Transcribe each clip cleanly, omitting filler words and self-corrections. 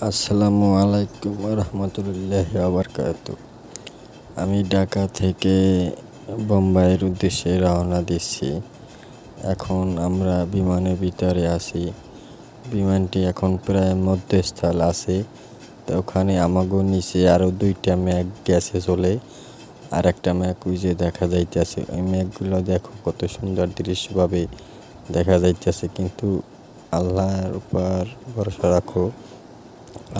আসসালামু আলাইকুম রহমতুল্লাহি বারাকাতু। আমি ঢাকা থেকে বোম্বাইয়ের উদ্দেশ্যে রওনা দিচ্ছি। এখন আমরা বিমানের ভিতরে আছি। বিমানটি এখন প্রায় মধ্যস্থল আছে। তো ওখানে আমাগো নিচে আরও 2টা মেঘ গেছে চলে। আর একটা মেঘ ওই যে দেখা যাইতেছে। ওই মেঘগুলো দেখো কত সুন্দর দৃশ্যভাবে দেখা যাইতেছে। কিন্তু আল্লাহর উপর ভরসা রাখো।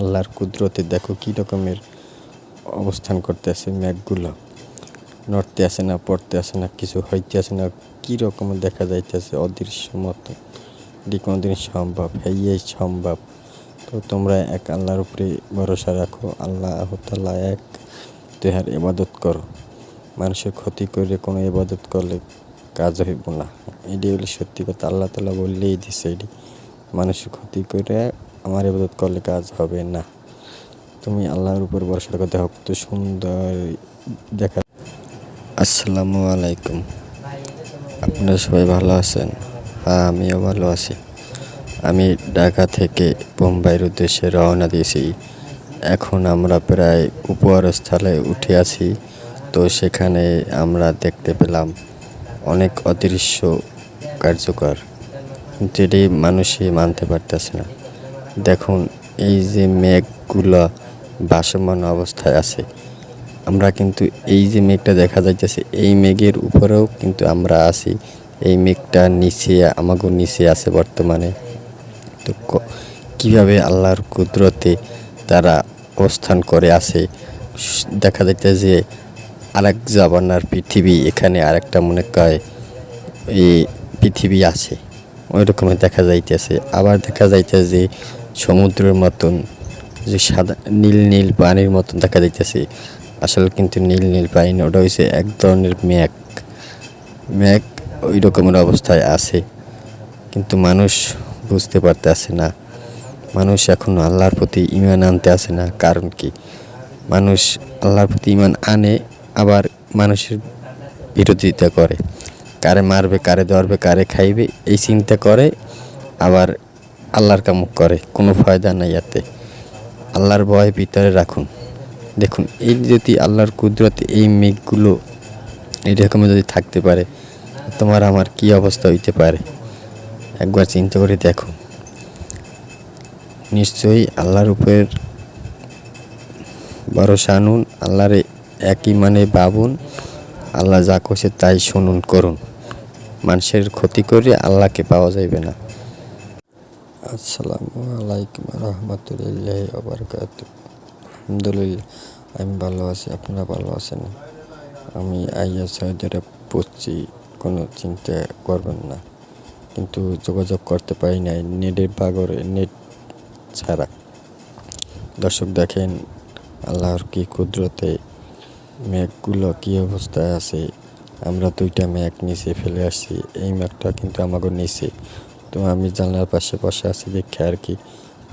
আল্লাহর কুদরতে দেখো কী রকমের অবস্থান করতেছে মেঘগুলো। নড়তে আসে না, পড়তে আসে না, কিছু হইতে আসে না, কী রকমের দেখা যাইতেছে অদৃশ্য মতো। এটি কোনোদিন সম্ভব, এই সম্ভব। তো তোমরা এক আল্লাহর উপরে ভরসা রাখো। আল্লাহ তাআলা এক, তেহার ইবাদত করো। মানুষের ক্ষতি করে কোনো ইবাদত করলে কাজ হইব না। এটি হলে সত্যি কথা। আল্লাহ তাআলা বললেই দিছে এটি, মানুষের ক্ষতি করে আমার ইবাদত করলে কাজ হবে না। তুমি আল্লাহর উপর ভরসা রাখো। দেখো কত সুন্দর দেখা। আসসালামু আলাইকুম। আপনারা সবাই ভালো আছেন? হ্যাঁ, আমিও ভালো আছি। আমি ঢাকা থেকে বোম্বাইয়ের উদ্দেশ্যে রওনা দিয়েছি। এখন আমরা প্রায় উপরস্থলে উঠে আছি। তো সেখানে আমরা দেখতে পেলাম অনেক অদৃশ্য কার্যকর, কিন্তু এটি মানুষই মানতে পারতেছে না। দেখুন, এই যে মেঘগুলো ভাসমান অবস্থায় আছে, আমরা কিন্তু এই যে মেঘটা দেখা যাইতেছে, এই মেঘের উপরেও কিন্তু আমরা আছি। এই মেঘটা নিচে, আমাগো নিচে আছে বর্তমানে। তো কীভাবে আল্লাহর কুদরতে তারা অবস্থান করে আছে। দেখা যাইতে যে আরেক জাবানার পৃথিবী, এখানে আরেকটা মনে কয় এই পৃথিবী আছে, ওই রকমের দেখা যাইতেছে। আবার দেখা যাইতেছে যে সমুদ্রের মতন, যে সাদা নীল নীল পানির মতন দেখা যাইতেছে। আসলে কিন্তু নীল নীল পানি না, ওটা হয়েছে এক ধরনের মেঘ। মেঘ ওই রকমের অবস্থায় আছে, কিন্তু মানুষ বুঝতে পারতেছে না। মানুষ এখন আল্লাহর প্রতি ঈমান আনতে আসে না। কারণ কি? মানুষ আল্লাহর প্রতি ঈমান আনে, আবার মানুষের বিরোধিতা করে। কারে মারবে, কারে ধরবে, কারে খাইবে, এই চিন্তা করে। আবার আল্লাহর কামুক করে, কোনো ফায়দা নাই এতে। আল্লাহর ভয় ভিতরে রাখুন। দেখুন, এই যদি আল্লাহর কুদরতে এই মেঘগুলো এরকমের যদি থাকতে পারে, তোমার আমার কি অবস্থা হইতে পারে একবার চিন্তা করে দেখুন। নিশ্চয়ই আল্লাহর উপর ভরসা আনুন, আল্লাহর একই মানে ভাবুন। আল্লাহ যা করছে তাই শুনুন, করুন। মানুষের ক্ষতি করে আল্লাহকে পাওয়া যাইবে না। আসসালামু আলাইকুম রহমতুল্লাহি বারাকাতু। আলহামদুলিল্লাহ, আমি ভালো আছি। আপনারা ভালো আছেন? আমি আইয়া সৌদি আরব পড়ছি, কোনো চিন্তা করবেন না। কিন্তু যোগাযোগ করতে পারি নাই, নেটের বাগরে, নেট ছাড়া। দর্শক দেখেন আল্লাহর কি কুদরতে মেঘগুলো কী অবস্থায় আছে। আমরা 2টা মেঘ নিচে ফেলে আসছি। এই মেঘটা কিন্তু আমাকে নিচে। তো আমি জানলার পাশে বসে আছি দেখে আর কি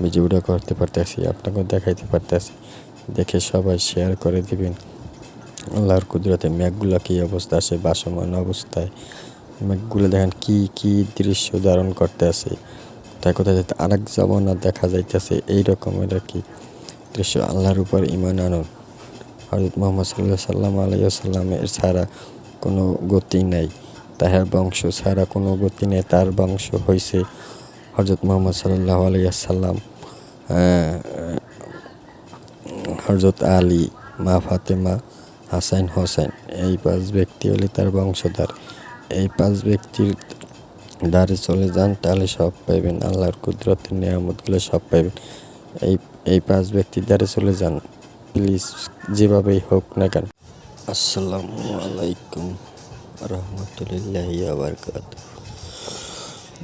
ভিডিওটা করতে পারতেছি, আপনাকেও দেখাইতে পারতেছি। দেখে সবাই শেয়ার করে দিবেন। আল্লাহর কুদরতে মেঘগুলো কী অবস্থা আছে, ভাসমান অবস্থায়। মেঘগুলো দেখেন কি কি দৃশ্য ধারণ করতে আছে। কোথায় কোথায় যাতে আরেক জামানা দেখা যাইতেছে, এই রকমের আর কি দৃশ্য। আল্লাহর উপর ঈমান আনুন। হযরত মুহাম্মদ সাল্লাল্লাহু আলাইহি ওয়াসাল্লামের ছাড়া কোনো গতি নাই, তাহার বংশ ছাড়া কোনো গতি নেই। তার বংশ হয়েছে হযরত মুহাম্মদ সাল্লাল্লাহু আলাইহি ওয়াসাল্লাম, হযরত আলী, মা ফাতেমা, হাসান, হোসেন। এই 5 ব্যক্তি হলে তার বংশধর। এই 5 ব্যক্তির দ্বারে চলে যান, তাহলে সব পাইবেন। আল্লাহর কুদরতের নিয়ামতগুলো সব পাইবেন। এই 5 ব্যক্তির দ্বারে চলে যান প্লিজ, যেভাবেই হোক না কেন। আসসালামু আলাইকুম রহমতুল্লাহি বারাকাতু।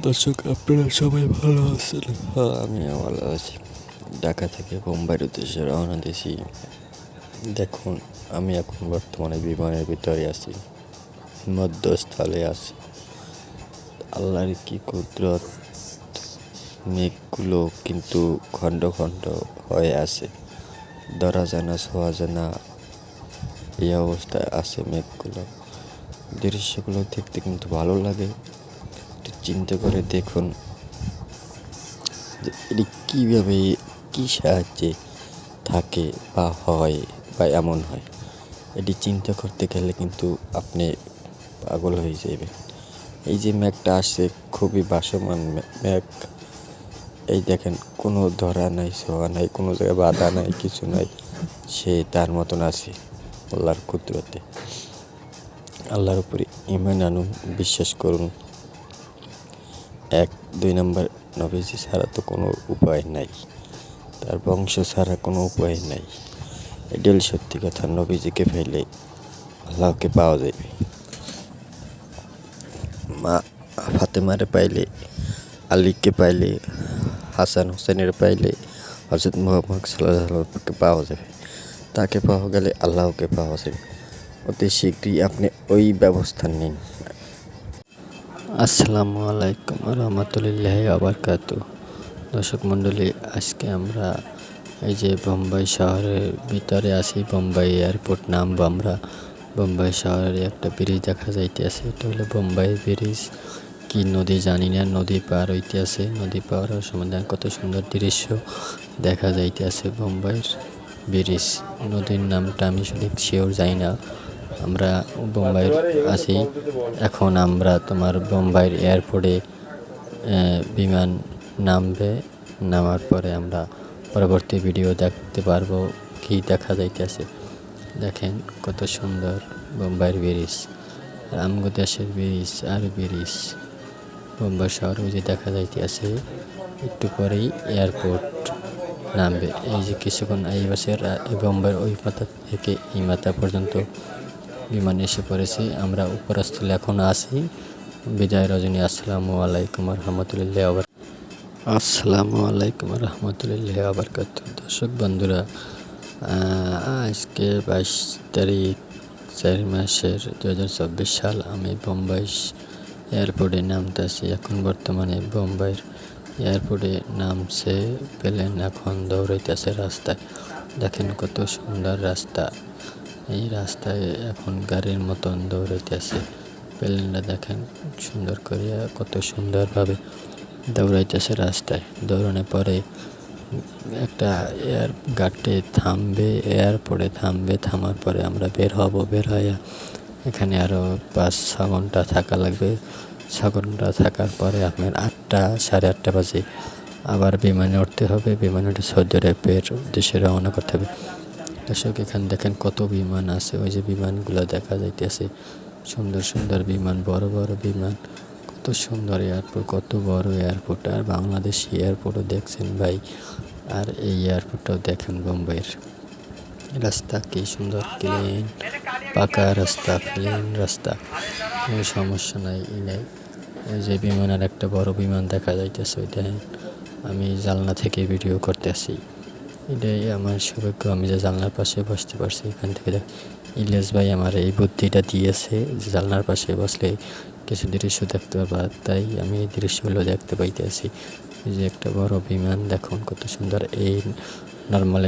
দর্শক, আপনারা সবাই ভালো আছেন? হ্যাঁ, আমিও ভালো আছি। ঢাকা থেকে বোম্বাইয়ের উদ্দেশ্যে রওনা দিয়েছি। দেখুন, আমি এখন বর্তমানে বিমানের ভিতরে আছি, মধ্যস্থলে আছি। আল্লাহর কি কুদরত! মেঘগুলো কিন্তু খণ্ড খণ্ড হয়ে আছে, ধরা যায় না, ছোঁয়া যায় না, এই অবস্থায় আছে মেঘগুলো। দৃশ্যগুলো দেখতে কিন্তু ভালো লাগে। একটু চিন্তা করে দেখুন যে এটি কীভাবে কী সাহায্যে থাকে বা হয় বা এমন হয়, এটি চিন্তা করতে গেলে কিন্তু আপনি পাগল হয়ে যাবেন। এই যে মেঘটা আসছে খুবই ভাসমান মেঘ, এই দেখেন কোনো ধরা নাই, ছোঁয়া নাই, কোনো জায়গায় বাধা নাই, কিছু নাই, সে তার মতন আছে আল্লাহর কুদরতে। আল্লাহর উপরে ঈমান আনুন, বিশ্বাস করুন। 2 নম্বর, নবীজি ছাড়া তো কোনো উপায় নাই, তার বংশ ছাড়া কোনো উপায় নাই। এটাই সত্যি কথা, নবীজিকে পেলে আল্লাহকে পাওয়া যাবে। মা ফাতেমারে পাইলে, আলীকে পাইলে, হাসান হোসেনের পাইলে হযরত মুহাম্মদ সাল্লাল্লাহু আলাইহি ওয়াসাল্লামকে পাওয়া যাবে। তাকে পাওয়া গেলে আল্লাহকে পাওয়া যাবে। অতি শীঘ্রই আপনি ওই ব্যবস্থা নিন। আসসালামু আলাইকুম রহমতুল্লাহি ওয়া বারাকাতুহু। দর্শক মণ্ডলী, আজকে আমরা এই যে বোম্বাই শহরের ভিতরে আছি, বোম্বাই এয়ারপোর্ট নামবো আমরা। বোম্বাই শহরে একটা ব্রিজ দেখা যাইতেছে, এটা হলো বোম্বাই ব্রিজ। কি নদী জানি না, নদী পার হইতে আছে। নদী পার হওয়ার সময় কত সুন্দর দৃশ্য দেখা যাইতেছে। বোম্বাইয়ের ব্রিজ, নদীর নামটা আমি সঠিক শিওর যাই না। আমরা বোম্বাইয়ের আছি এখন। আমরা তোমার বোম্বাইয়ের এয়ারপোর্টে বিমান নামবে, নামার পরে আমরা পরবর্তী ভিডিও দেখতে পারবো কি দেখা যাইতেছে। দেখেন কত সুন্দর বোম্বাইয়ের ব্রিজ, আমগো দেশের ব্রিজ আর ব্রিজ। বোম্বাই শহর ওই যে দেখা যাইতেছে, একটু পরেই এয়ারপোর্ট নামবে। এই যে কিছুক্ষণ এই বছর বোম্বাইয়ের ওই মাথা থেকে এই মাথা পর্যন্ত বিমান এসে পড়েছে। আমরা উপরস্থলে এখন আছি। বিদায় রজনী। আসসালামু আলাইকুম রহমতুল্লাহ। আসসালামু আলাইকুম রহমতুল্লাহ বারাকাতুহু। দর্শক বন্ধুরা, আজকে 22 তারিখ 4 মাসের 2024 সাল। আমি বোম্বাই এয়ারপোর্টে নামতেছি এখন। বর্তমানে বোম্বাইয়ের এয়ারপোর্টে নামছে প্লেন, এখন দৌড়াইতেছে রাস্তায়। দেখেন কত সুন্দর রাস্তা, এই রাস্তায় এখন গাড়ির মতন দৌড়াইতেছে প্লেনটা। দেখেন সুন্দর করিয়া, কত সুন্দরভাবে দৌড়াইতেছে রাস্তায়। দৌড়ানোর পরে একটা এয়ার গাড়িতে থামবে, এয়ারপোর্টে থামবে। থামার পরে আমরা বের হব। বের হয়ে এখানে আরও 5-6 ঘন্টা থাকা লাগবে। 6 ঘন্টা থাকার পরে আপনার 8টা, 8:30 বাজে আবার বিমানে উঠতে হবে। বিমানে উঠে সৌদি আরবের উদ্দেশ্যে রওনা করতে হবে। দর্শক, এখানে দেখেন কত বিমান আছে। ওই যে বিমানগুলো দেখা যাইতেছে, সুন্দর সুন্দর বিমান, বড় বড় বিমান। কত সুন্দর এয়ারপোর্ট, কত বড় এয়ারপোর্ট। আর বাংলাদেশি এয়ারপোর্টও দেখছেন ভাই, আর এই এয়ারপোর্টটাও দেখেন। বোম্বাইয়ের রাস্তা কি সুন্দর, ক্লিন পাকা রাস্তা, প্লেন রাস্তা, কোনো সমস্যা নাই, নেই। ওই যে বিমানের একটা বড় বিমান দেখা যাইতেছে, ওইটা আমি জানলা থেকে ভিডিও করতেছি। এটাই আমার সৌভাগ্য, আমি যে জানলার পাশে বসতে পারছি। এখান থেকে ইলিয়াস ভাই আমার এই বুদ্ধিটা দিয়েছে যে জানলার পাশে বসলে কিছু দৃশ্য দেখতে পারবা, তাই আমি এই দৃশ্যগুলো দেখতে পাইতেছি। এই যে একটা বড় বিমান, দেখুন কত সুন্দর। এই নর্মাল